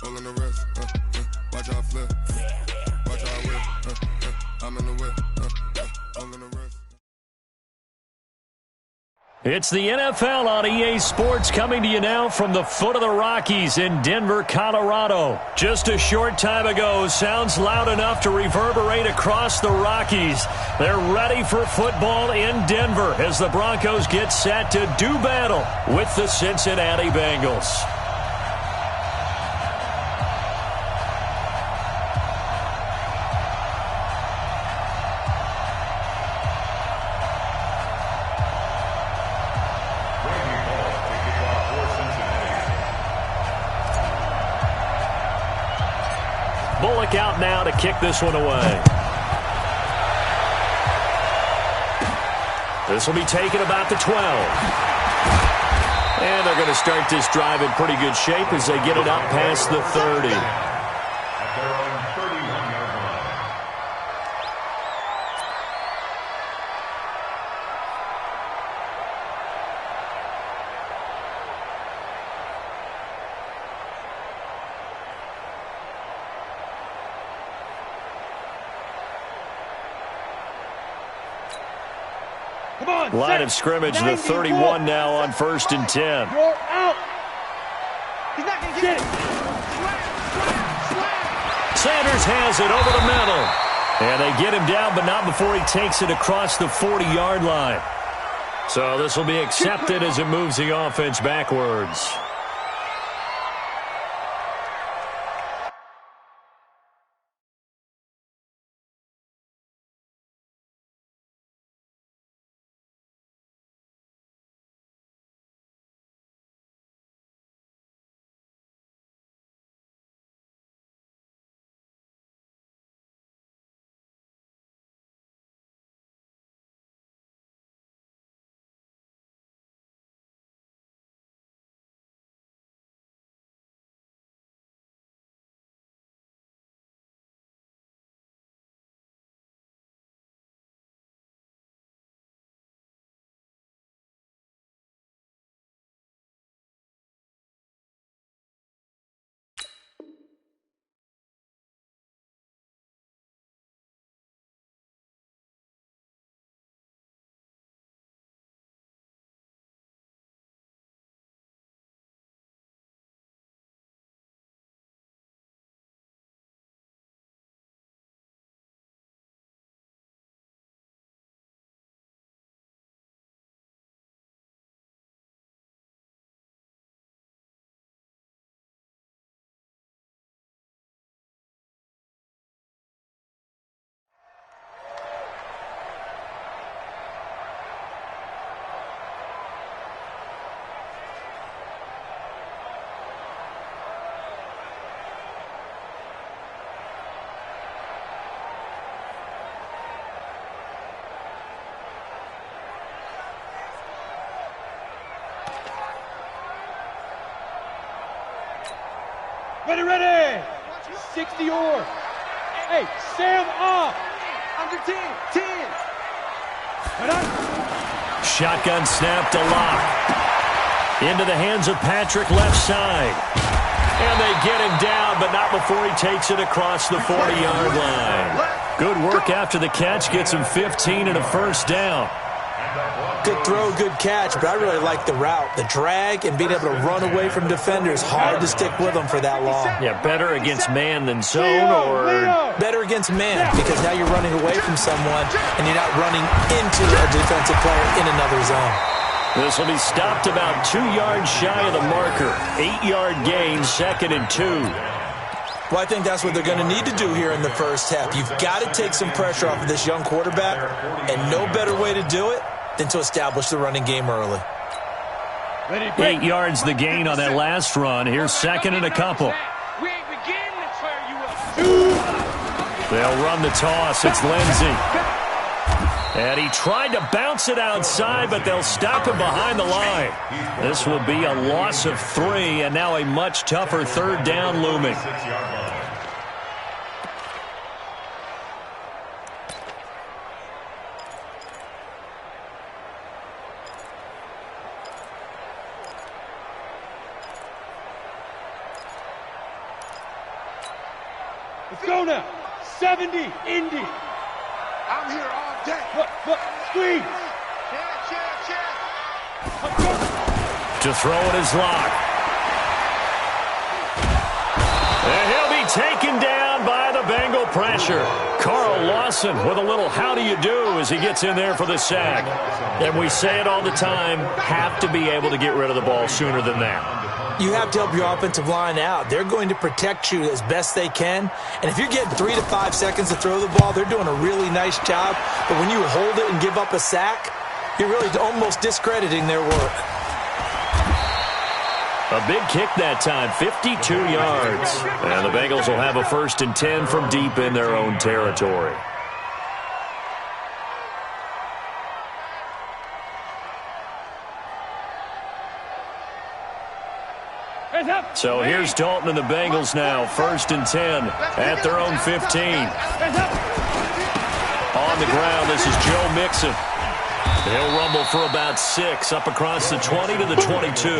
All in the wrist, watch how I flip. Watch how I whip, I'm in the whip, all in the wrist. It's the NFL on EA Sports coming to you now from the foot of the Rockies in Denver, Colorado. Just a short time ago, sounds loud enough to reverberate across the Rockies. They're ready for football in Denver as the Broncos get set to do battle with the Cincinnati Bengals. Bullock out now to kick this one away. This will be taken about the 12. And they're going to start this drive in pretty good shape as they get it up past the 30. At their own 31-yard line. Line of scrimmage, the 31 now on 1st and 10. You're out. He's not going to get it. Sanders has it over the middle. And they get him down, but not before he takes it across the 40-yard line. So this will be accepted as it moves the offense backwards. Ready. 60 or. Hey, Sam off. Under 10. 10. Shotgun snap to Locke. Into the hands of Patrick left side. And they get him down, but not before he takes it across the 40-yard line. Good work after the catch. Gets him 15 and a first down. Good throw, good catch, but I really like the route. The drag and being able to run away from defenders, hard to stick with them for that long. Yeah, better against man than zone, or better against man, because now you're running away from someone and you're not running into a defensive player in another zone. This will be stopped about 2 yards shy of the marker. 8-yard gain, 2nd and 2. Well, I think that's what they're going to need to do here in the first half. You've got to take some pressure off of this young quarterback, and no better way to do it than to establish the running game early. 8 yards the gain on that last run. Here's 2nd and a couple. They'll run the toss. It's Lindsey. And he tried to bounce it outside, but they'll stop him behind the line. This will be a loss of 3, and now a much tougher 3rd down looming. Let's go now. 70, Indy. I'm here all day. Look, squeeze. To throw it is Locke. And he'll be taken down by the Bengal pressure. Carl Lawson with a little how do you do as he gets in there for the sack. And we say it all the time, have to be able to get rid of the ball sooner than that. You have to help your offensive line out. They're going to protect you as best they can. And if you're getting 3 to 5 seconds to throw the ball, they're doing a really nice job. But when you hold it and give up a sack, you're really almost discrediting their work. A big kick that time, 52 yards. And the Bengals will have a 1st and 10 from deep in their own territory. So here's Dalton and the Bengals now, 1st and 10 at their own 15. On the ground, this is Joe Mixon. He'll rumble for about 6, up across the 20 to the 22.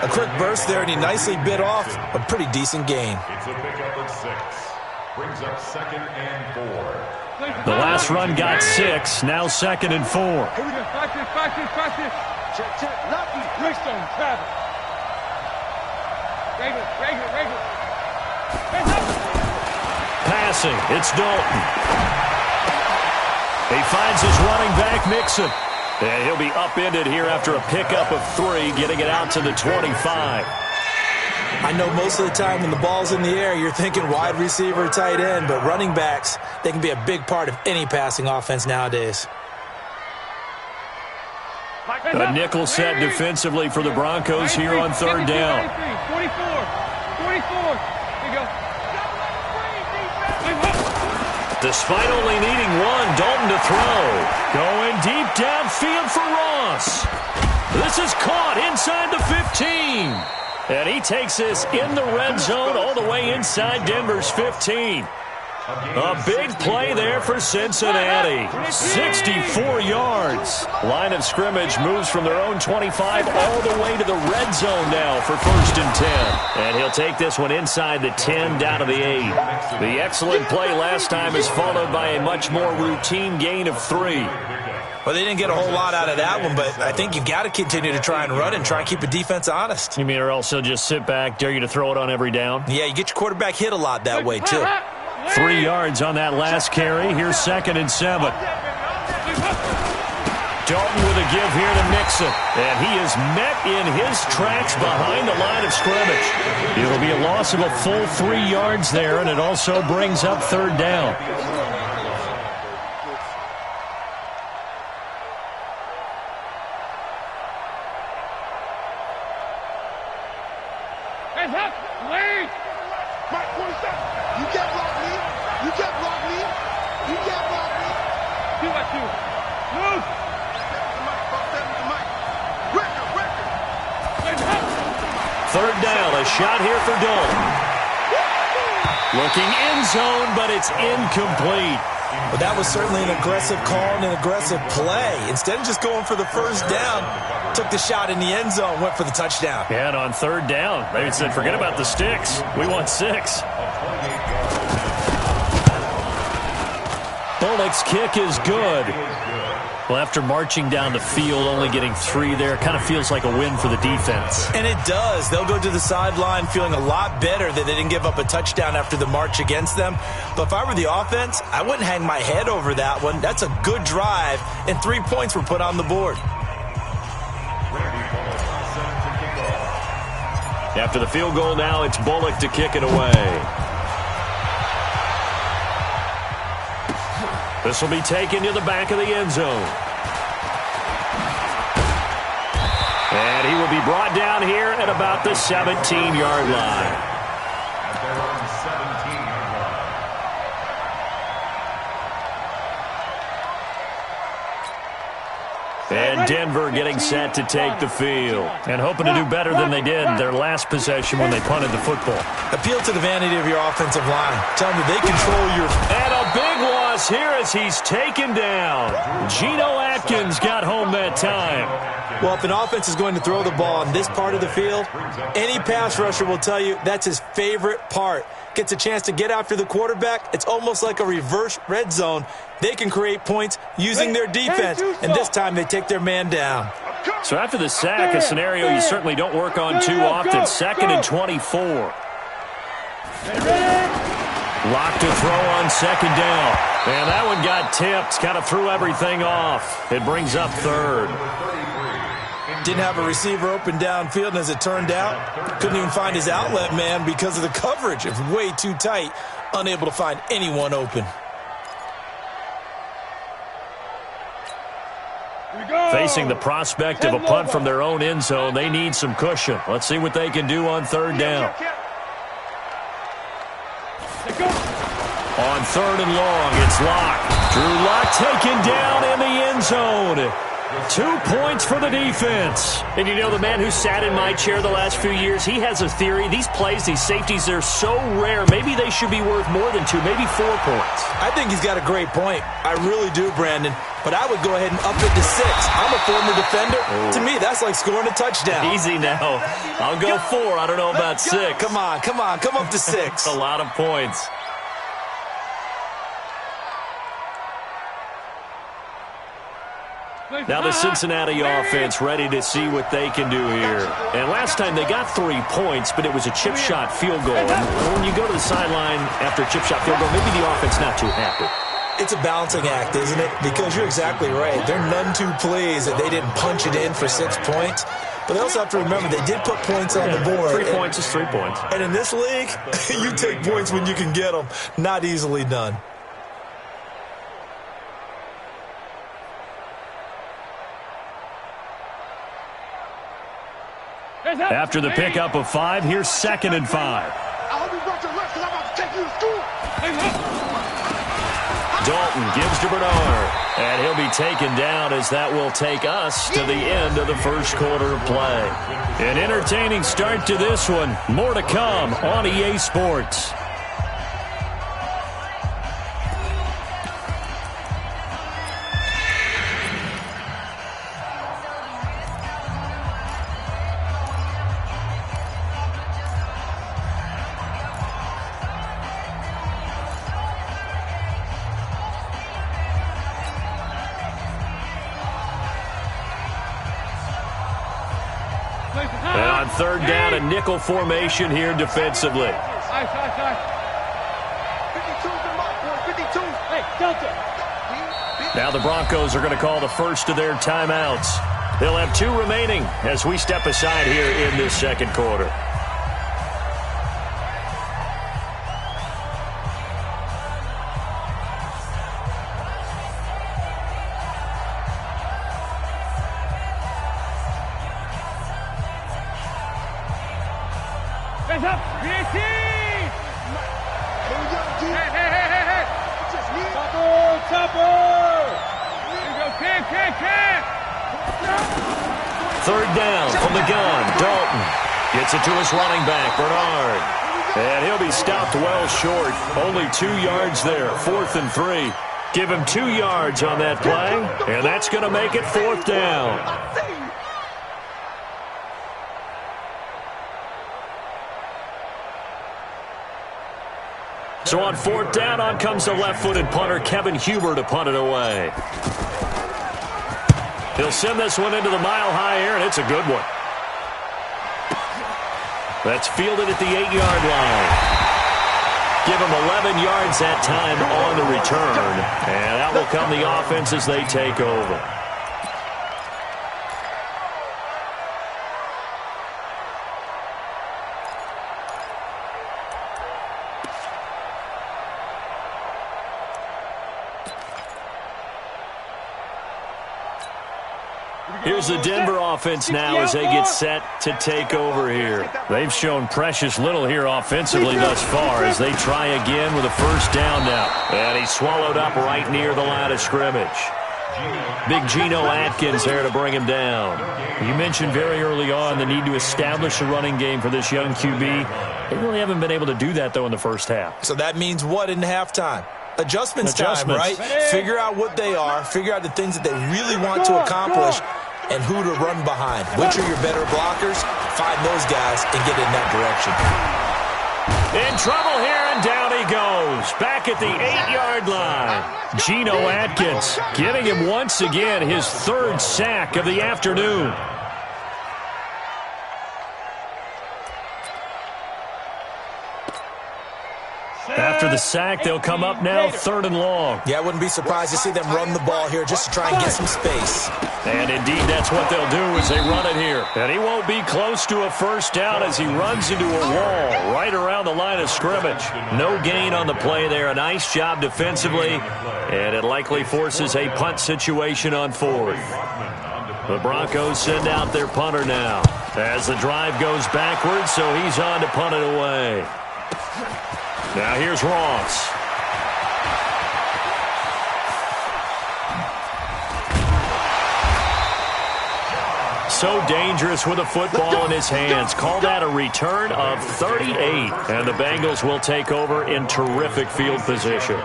A quick burst there, and he nicely bit off a pretty decent gain. It's a pickup of 6. Brings up 2nd and 4. The last run got 6, now 2nd and 4. Practice. Check. Lucky. Wrist on Travis. Regular. Passing, it's Dalton. He finds his running back, Mixon. And he'll be upended here after a pickup of 3, getting it out to the 25. I know most of the time when the ball's in the air, you're thinking wide receiver, tight end, but running backs, they can be a big part of any passing offense nowadays. A nickel set defensively for the Broncos here on 3rd down. 44. Here you go. Despite only needing 1, Dalton to throw. Going deep downfield for Ross. This is caught inside the 15. And he takes this in the red zone all the way inside Denver's 15. A big play there for Cincinnati. 64 yards. Line of scrimmage moves from their own 25 all the way to the red zone now for 1st and 10. And he'll take this one inside the 10 down to the 8. The excellent play last time is followed by a much more routine gain of 3. Well, they didn't get a whole lot out of that one, but I think you've got to continue to try and run and try and keep the defense honest. You mean or else he'll just sit back, dare you to throw it on every down? Yeah, you get your quarterback hit a lot that way, too. 3 yards on that last carry. Here's 2nd and 7. Dalton with a give here to Mixon. And he is met in his tracks behind the line of scrimmage. It'll be a loss of a full 3 yards there, and it also brings up 3rd down. Shot here for Dalton. Looking end zone, but it's incomplete. But that was certainly an aggressive call and an aggressive play. Instead of just going for the 1st down, took the shot in the end zone, went for the touchdown. Yeah, and on 3rd down, they said, forget about the sticks. We want 6. Bullock's kick is good. Well, after marching down the field, only getting 3 there, kind of feels like a win for the defense. And it does. They'll go to the sideline feeling a lot better that they didn't give up a touchdown after the march against them. But if I were the offense, I wouldn't hang my head over that one. That's a good drive, and 3 points were put on the board. After the field goal now, it's Bullock to kick it away. This will be taken to the back of the end zone. And he will be brought down here at about the 17-yard line. And Denver getting set to take the field and hoping to do better than they did their last possession when they punted the football. Appeal to the vanity of your offensive line. Tell them they control your... And a big loss loss here as he's taken down. Geno Atkins got home that time. Well, if an offense is going to throw the ball in this part of the field, any pass rusher will tell you that's his favorite part. Gets a chance to get after the quarterback. It's almost like a reverse red zone. They can create points using their defense, and this time they take their man down. So after the sack, a scenario you certainly don't work on too often. 2nd and 24. Locked to throw on 2nd down. And that one got tipped. Kind of threw everything off. It brings up 3rd. Didn't have a receiver open downfield, and as it turned out, couldn't even find his outlet man because of the coverage. It was way too tight, unable to find anyone open. Facing the prospect of a punt from their own end zone, they need some cushion. Let's see what they can do on 3rd down. On 3rd and long, it's Lock. Drew Lock taken down in the end zone. 2 points for the defense. And you know, the man who sat in my chair the last few years, he has a theory. These plays, these safeties, they're so rare. Maybe they should be worth more than 2, maybe 4 points. I think he's got a great point. I really do, Brandon. But I would go ahead and up it to 6. I'm a former defender. Oh. To me, that's like scoring a touchdown. Easy now. I'll go 4. I don't know about 6. Come on. Come up to 6. A lot of points. Now the Cincinnati offense ready to see what they can do here. And last time they got 3 points, but it was a chip shot field goal. And when you go to the sideline after a chip shot field goal, maybe the offense not too happy. It's a balancing act, isn't it? Because you're exactly right. They're none too pleased that they didn't punch it in for 6 points. But they also have to remember they did put points on the board. 3 points is 3 points. And in this league, you take points when you can get them. Not easily done. After the pickup of 5, here's 2nd and 5. I hope you brought your lunch because I'm about to take you to school. Dalton gives to Bernard, and he'll be taken down as that will take us to the end of the first quarter of play. An entertaining start to this one. More to come on EA Sports. And on 3rd down, a nickel formation here defensively. Now the Broncos are going to call the first of their timeouts. They'll have 2 remaining as we step aside here in this second quarter. Third down from the gun. Dalton gets it to his running back, Bernard. And he'll be stopped well short. Only 2 yards there. 4th and 3. Give him 2 yards on that play, and that's going to make it 4th down. So on 4th down, on comes the left-footed punter, Kevin Huber, to punt it away. He'll send this one into the mile-high air, and it's a good one. That's fielded at the 8-yard line. Give him 11 yards that time on the return. And out will come the offense as they take over. Here's the Denver offense now as they get set to take over here. They've shown precious little here offensively thus far as they try again with a first down now. And he's swallowed up right near the line of scrimmage. Big Geno Atkins there to bring him down. You mentioned very early on the need to establish a running game for this young QB. They really haven't been able to do that, though, in the first half. So that means what in halftime? Adjustments time, right? Figure out what they are, figure out the things that they really want to accomplish, and who to run behind. Which are your better blockers? Find those guys and get in that direction. In trouble here, and down he goes. Back at the 8-yard line. Geno Atkins giving him once again his 3rd sack of the afternoon. After the sack, they'll come up now 3rd and long. Yeah, I wouldn't be surprised to see them run the ball here just to try and get some space. And indeed, that's what they'll do as they run it here. And he won't be close to a first down as he runs into a wall right around the line of scrimmage. No gain on the play there. A nice job defensively, and it likely forces a punt situation on 4th. The Broncos send out their punter now as the drive goes backwards, so he's on to punt it away. Now here's Ross. So dangerous with a football in his hands. Call that a return of 38. And the Bengals will take over in terrific field position.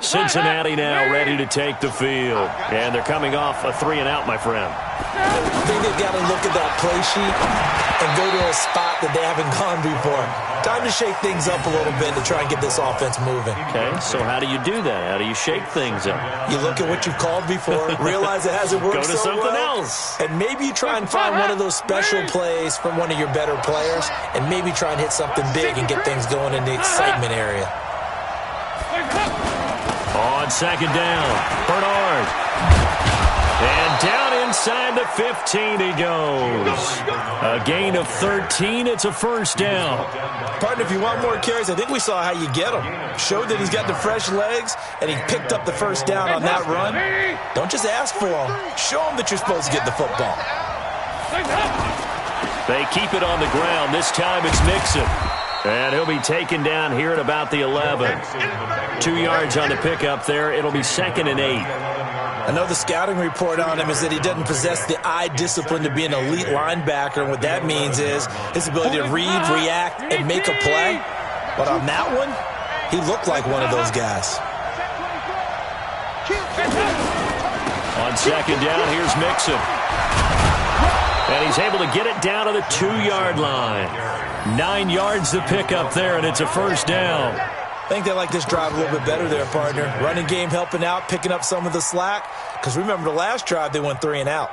Cincinnati now ready to take the field. And they're coming off a 3-and-out, my friend. I think they've got to look at that play sheet and go to a spot that they haven't gone before. Time to shake things up a little bit to try and get this offense moving. Okay, so how do you do that? How do you shake things up? You look at what you've called before, realize it hasn't worked Go to so something well, else. and maybe you try and find one of those special plays from one of your better players, and maybe try and hit something big and get things going in the excitement area. On 2nd down, Bernard. And down inside the 15 he goes. A gain of 13. It's a first down. Partner, if you want more carries, I think we saw how you get them. Showed that he's got the fresh legs, and he picked up the first down on that run. Don't just ask for them. Show them that you're supposed to get the football. They keep it on the ground. This time it's Mixon. And he'll be taken down here at about the 11. 2 yards on the pickup there. It'll be 2nd and 8. I know the scouting report on him is that he doesn't possess the eye discipline to be an elite linebacker, and what that means is his ability to read, react, and make a play. But on that one, he looked like one of those guys. On 2nd down, here's Mixon. And he's able to get it down to the 2-yard line. 9 yards to pick up there, and it's a first down. I think they like this drive a little bit better there, partner. Running game helping out, picking up some of the slack. Because remember, the last drive, they went 3-and-out.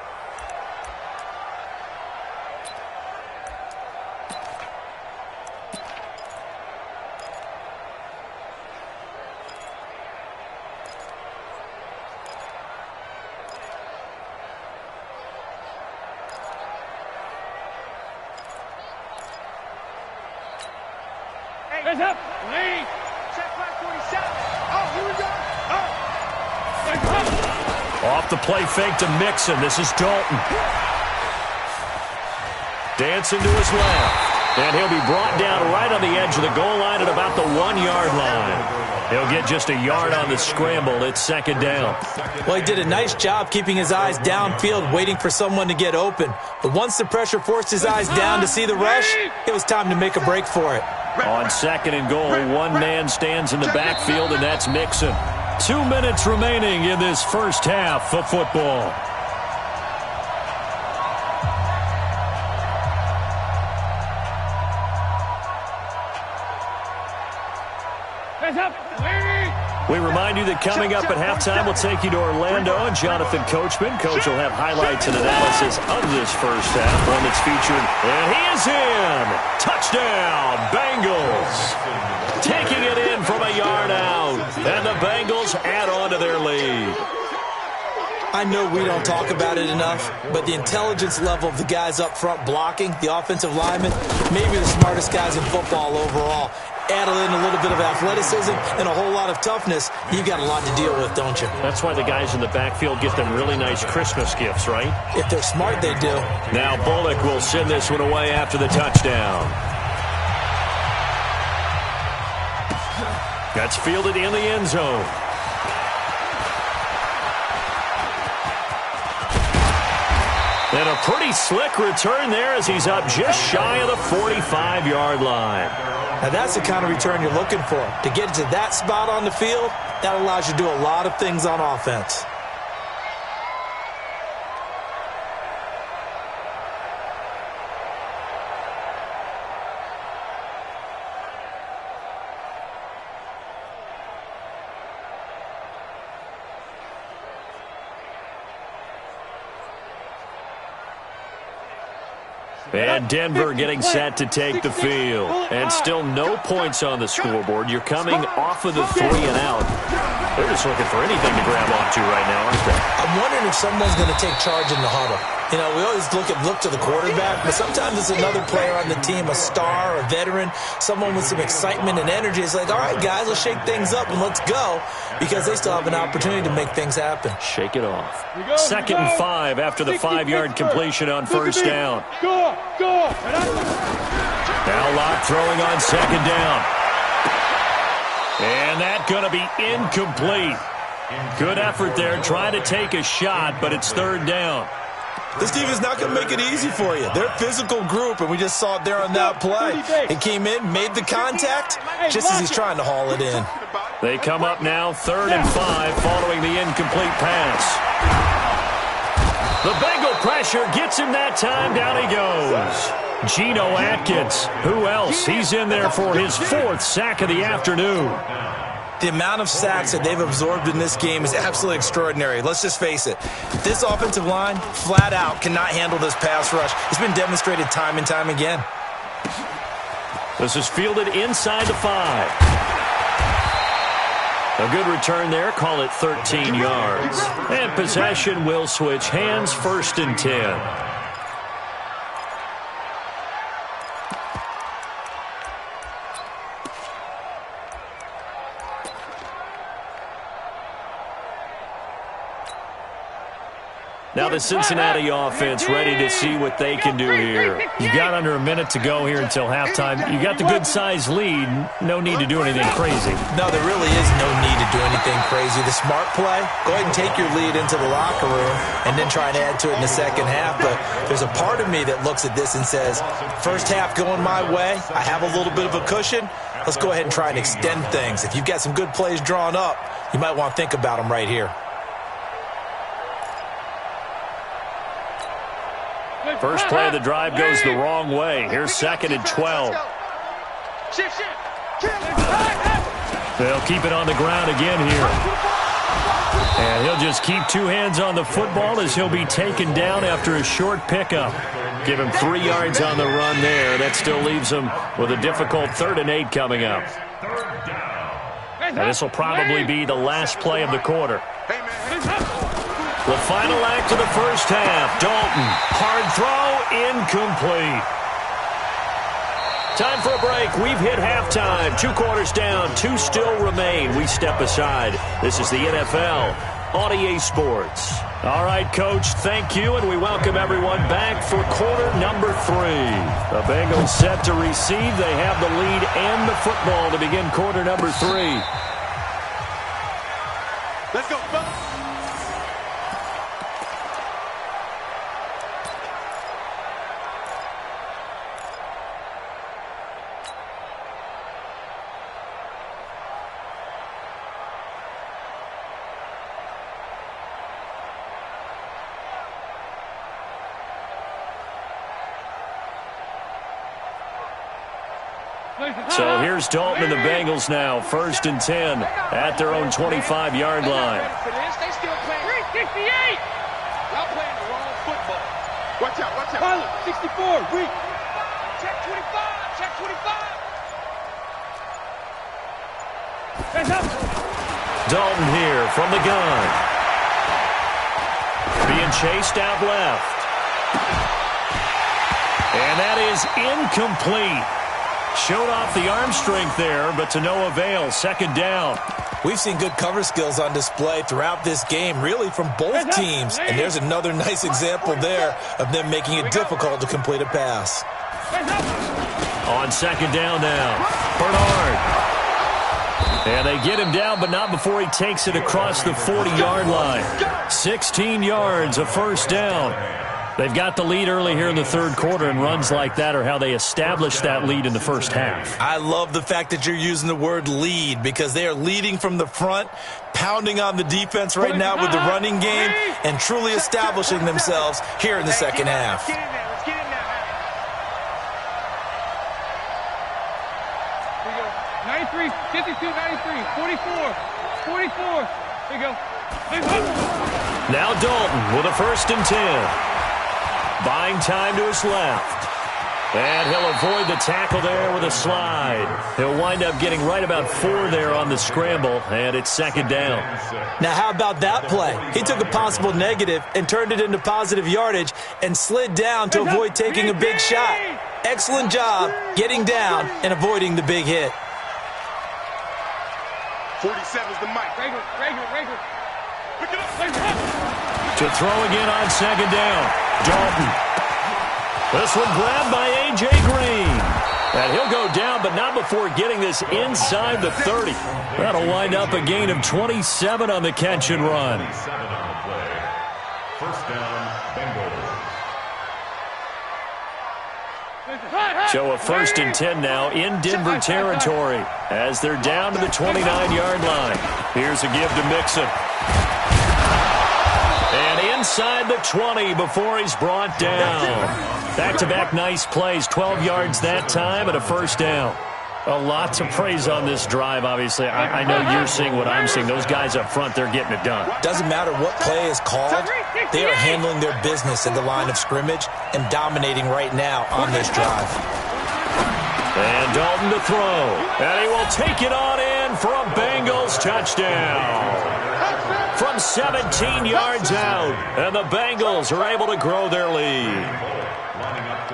Hands up. Lead. Check back 47. Oh, here we go. Oh. Off the play fake to Mixon. This is Dalton. Dancing to his left. And he'll be brought down right on the edge of the goal line at about the 1-yard line. He'll get just a yard on the scramble. It's 2nd down. Well, he did a nice job keeping his eyes downfield, waiting for someone to get open. But once the pressure forced his eyes down to see the rush, it was time to make a break for it. On 2nd and goal, one man stands in the backfield, and that's Mixon. 2 minutes remaining in this first half of football. We remind you that coming up at halftime, we'll take you to Orlando and Jonathan Coachman. Coach will have highlights and analysis of this first half, one that's featured. And he is in. Touchdown, Bengals. Taking it in from a yard out. And the Bengals add on to their lead. I know we don't talk about it enough, but the intelligence level of the guys up front blocking, the offensive linemen, maybe the smartest guys in football overall. Add in a little bit of athleticism and a whole lot of toughness, you've got a lot to deal with, don't you? That's why the guys in the backfield get them really nice Christmas gifts, right? If they're smart, they do. Now Bullock will send this one away after the touchdown. That's fielded in the end zone. And a pretty slick return there as he's up just shy of the 45-yard line. Now that's the kind of return you're looking for. To get to that spot on the field, that allows you to do a lot of things on offense. And Denver getting set to take the field. And still no points on the scoreboard. You're coming off of the 3 and out. They're just looking for anything to grab onto right now, aren't they? I'm wondering if someone's going to take charge in the huddle. You know, we always look to the quarterback, but sometimes it's another player on the team, a star, a veteran, someone with some excitement and energy. It's like, all right, guys, let's shake things up and let's go, because they still have an opportunity to make things happen. Shake it off. 2nd and 5 after the 5-yard completion on first down. Now Locke throwing on 2nd down. And that's going to be incomplete. Good effort there, trying to take a shot, but it's 3rd down. This team is not going to make it easy for you. They're a physical group, and we just saw it there on that play. He came in, made the contact, just as he's trying to haul it in. They come up now 3rd and 5 following the incomplete pass. The Bengal pressure gets him that time. Down he goes. Geno Atkins. Who else? He's in there for his 4th sack of the afternoon. The amount of sacks that they've absorbed in this game is absolutely extraordinary. Let's just face it. This offensive line, flat out, cannot handle this pass rush. It's been demonstrated time and time again. This is fielded inside the 5. A good return there. Call it 13 yards. And possession will switch hands. 1st and 10. Now the Cincinnati offense ready to see what they can do here. You've got under a minute to go here until halftime. You got the good-sized lead. No need to do anything crazy. No, there really is no need to do anything crazy. The smart play, go ahead and take your lead into the locker room and then try and add to it in the second half. But there's a part of me that looks at this and says, first half going my way, I have a little bit of a cushion. Let's go ahead and try and extend things. If you've got some good plays drawn up, you might want to think about them right here. First play of the drive goes the wrong way. Here's 2nd and 12. They'll keep it on the ground again here. And he'll just keep 2 hands on the football as he'll be taken down after a short pickup. Give him 3 yards on the run there. That still leaves him with a difficult 3rd and 8 coming up. And this will probably be the last play of the quarter. The final act of the first half. Dalton, hard throw, incomplete. Time for a break. We've hit halftime. 2 quarters down, 2 still remain. We step aside. This is the NFL on EA Sports. All right, Coach, thank you, and we welcome everyone back for quarter number 3. The Bengals set to receive. They have the lead and the football to begin quarter number 3. Let's go, fellas. So here's Dalton and the Bengals now. 1st and 10 at their own 25-yard line. They still playing 368. Y'all playing the wrong football. Watch out, watch out. Pilot, 64, weak. Check 25, check 25. Hands up. Dalton here from the gun. Being chased out left. And that is incomplete. Showed off the arm strength there, but to no avail. 2nd down. We've seen good cover skills on display throughout this game, really from both teams. And there's another nice example there of them making it difficult to complete a pass. On 2nd down now, Bernard. And they get him down, but not before he takes it across the 40-yard line. 16 yards, a 1st down. They've got the lead early here in the third quarter, and runs like that are how they establish that lead in the first half. I love the fact that you're using the word lead because they are leading from the front, pounding on the defense right now with the running game, and truly establishing themselves here in the second half. Let's get in there. 93, 52, 93, 44, 44. There you go. Now Dalton with a 1st and 10. Buying time to his left. And he'll avoid the tackle there with a slide. He'll wind up getting right about 4 there on the scramble, and it's 2nd down. Now, how about that play? He took a possible negative and turned it into positive yardage and slid down to avoid taking a big shot. Excellent job getting down and avoiding the big hit. 47's the mic. Rager. Pick it up. To throw again on 2nd down. Dalton. This one grabbed by A.J. Green. And he'll go down, but not before getting this inside the 30. That'll wind up a gain of 27 on the catch and run. 27 on the play. 1st down, Bengals. So a 1st and 10 now in Denver territory as they're down to the 29-yard line. Here's a give to Mixon. And inside the 20 before he's brought down. Back-to-back nice plays, 12 yards that time and a 1st down. A lot to praise on this drive, obviously. I know you're seeing what I'm seeing. Those guys up front, they're getting it done. Doesn't matter what play is called. They are handling their business at the line of scrimmage and dominating right now on this drive. And Dalton to throw. And he will take it on in for a Bengals touchdown. From 17 yards out. And the Bengals are able to grow their lead.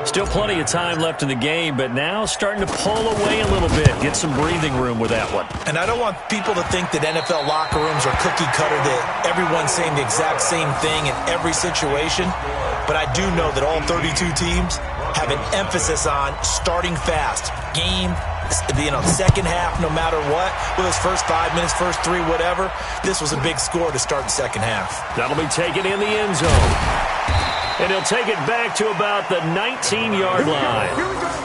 Still plenty of time left in the game, but now starting to pull away a little bit. Get some breathing room with that one. And I don't want people to think that NFL locker rooms are cookie cutter, that everyone's saying the exact same thing in every situation. But I do know that all 32 teams have an emphasis on starting fast. Game, second half, no matter what. With those first 5 minutes, first 3, whatever. This was a big score to start the second half. That'll be taken in the end zone. And he'll take it back to about the 19-yard line. Here we go.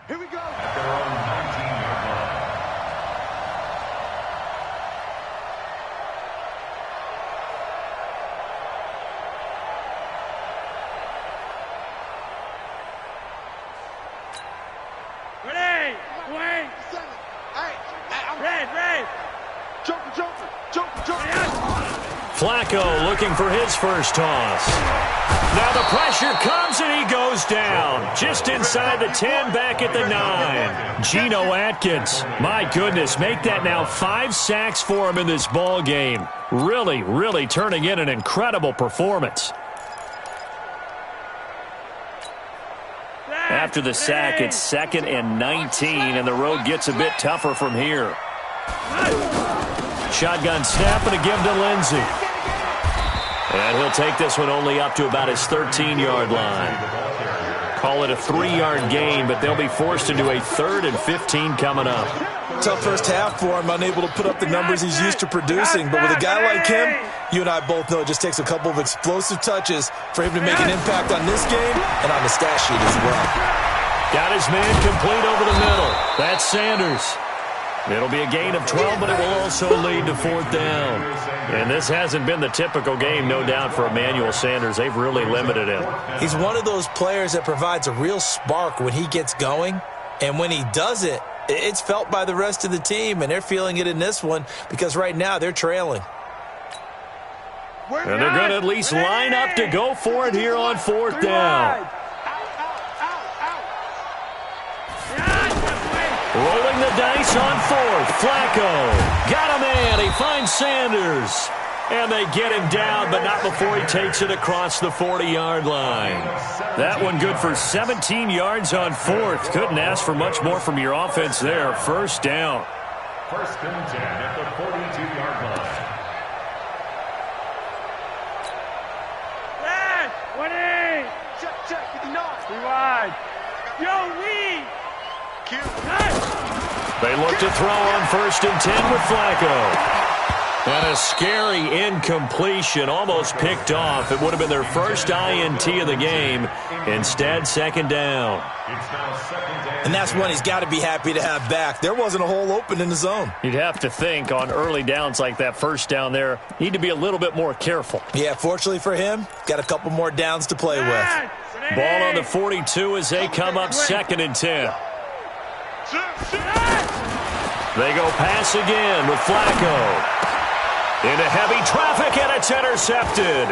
Here we go. At their own 19-yard line. Ready. Wait. Hey, I'm red. Joker. Flacco looking for his first toss. Now the pressure comes and he goes down. Just inside the 10, back at the 9. Geno Atkins. My goodness, make that now 5 sacks for him in this ball game. Really turning in an incredible performance. After the sack, it's 2nd and 19, and the road gets a bit tougher from here. Shotgun snap and a give to Lindsey. And he'll take this one only up to about his 13-yard line. Call it a 3-yard gain, but they'll be forced into a 3rd and 15 coming up. Tough first half for him, unable to put up the numbers he's used to producing. But with a guy like him, you and I both know it just takes a couple of explosive touches for him to make an impact on this game and on the stat sheet as well. Got his man complete over the middle. That's Sanders. It'll be a gain of 12, but it will also lead to 4th down. And this hasn't been the typical game, no doubt, for Emmanuel Sanders. They've really limited him. He's one of those players that provides a real spark when he gets going. And when he does it, it's felt by the rest of the team, and they're feeling it in this one because right now they're trailing. And they're going to at least line up to go for it here on fourth down. Rolling the dice on fourth. Flacco got a man. He finds Sanders. And they get him down, but not before he takes it across the 40-yard line. That one good for 17 yards on fourth. Couldn't ask for much more from your offense there. First down. First and 10 at the 42-yard line. Check, get the knock. Three wide. Yo, we. They look to throw on first and 10 with Flacco. And a scary incompletion, almost picked off. It would have been their first INT of the game. Instead, second down. And that's one he's got to be happy to have back. There wasn't a hole open in the zone. You'd have to think on early downs like that first down there, need to be a little bit more careful. Yeah, fortunately for him, got a couple more downs to play with. Ball on the 42 as they come up second and 10. They go pass again with Flacco. Into heavy traffic, and it's intercepted.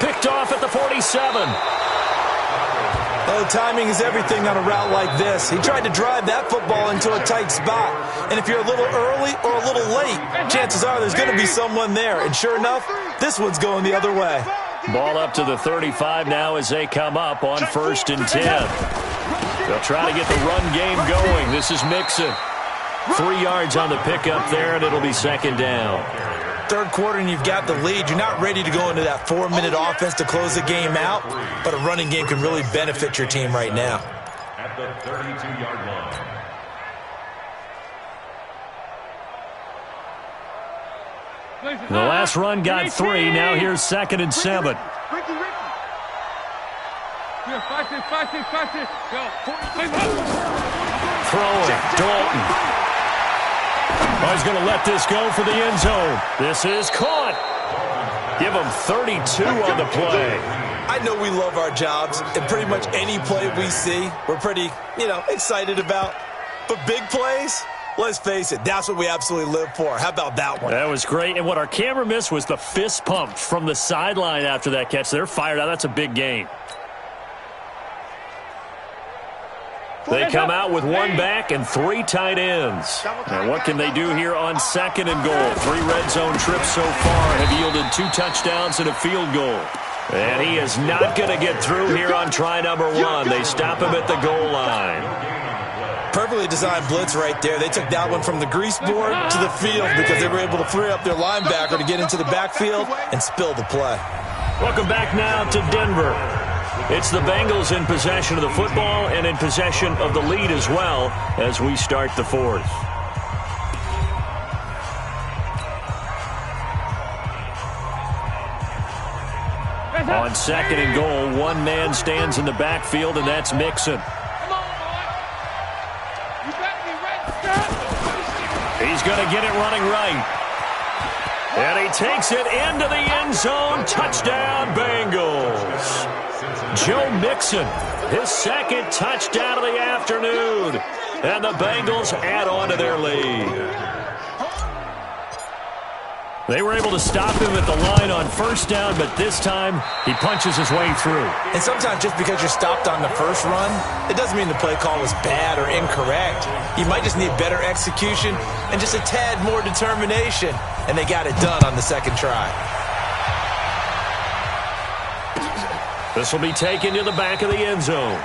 Picked off at the 47. Oh, timing is everything on a route like this. He tried to drive that football into a tight spot. And if you're a little early or a little late, chances are there's going to be someone there. And sure enough, this one's going the other way. Ball up to the 35 now as they come up on first and 10. They'll try to get the run game going. This is Mixon. 3 yards on the pickup there, and it'll be second down. Third quarter and you've got the lead. You're not ready to go into that 4-minute offense to close the game out, but a running game can really benefit your team right now. At the 32-yard line. The last run got 3. Now here's second and 7. Throwing, Dalton. Oh, he's going to let this go for the end zone. This is caught. Give him 32 on the play. I know we love our jobs, and pretty much any play we see, we're pretty, excited about. But big plays, let's face it, that's what we absolutely live for. How about that one? That was great. And what our camera missed was the fist pump from the sideline after that catch. They're fired out. That's a big gain. They come out with one back and 3 tight ends. Now, what can they do here on second and goal? 3 red zone trips so far have yielded 2 touchdowns and a field goal. And he is not going to get through here on try number 1. They stop him at the goal line. Perfectly designed blitz right there. They took that one from the grease board to the field because they were able to free up their linebacker to get into the backfield and spill the play. Welcome back now to Denver. It's the Bengals in possession of the football and in possession of the lead as well as we start the fourth. On second and goal, one man stands in the backfield, and that's Mixon. He's going to get it running right. And he takes it into the end zone. Touchdown, Bengals. Joe Mixon, his second touchdown of the afternoon. And the Bengals add on to their lead. They were able to stop him at the line on first down, but this time he punches his way through. And sometimes just because you're stopped on the first run, it doesn't mean the play call was bad or incorrect. You might just need better execution and just a tad more determination. And they got it done on the second try. This will be taken to the back of the end zone.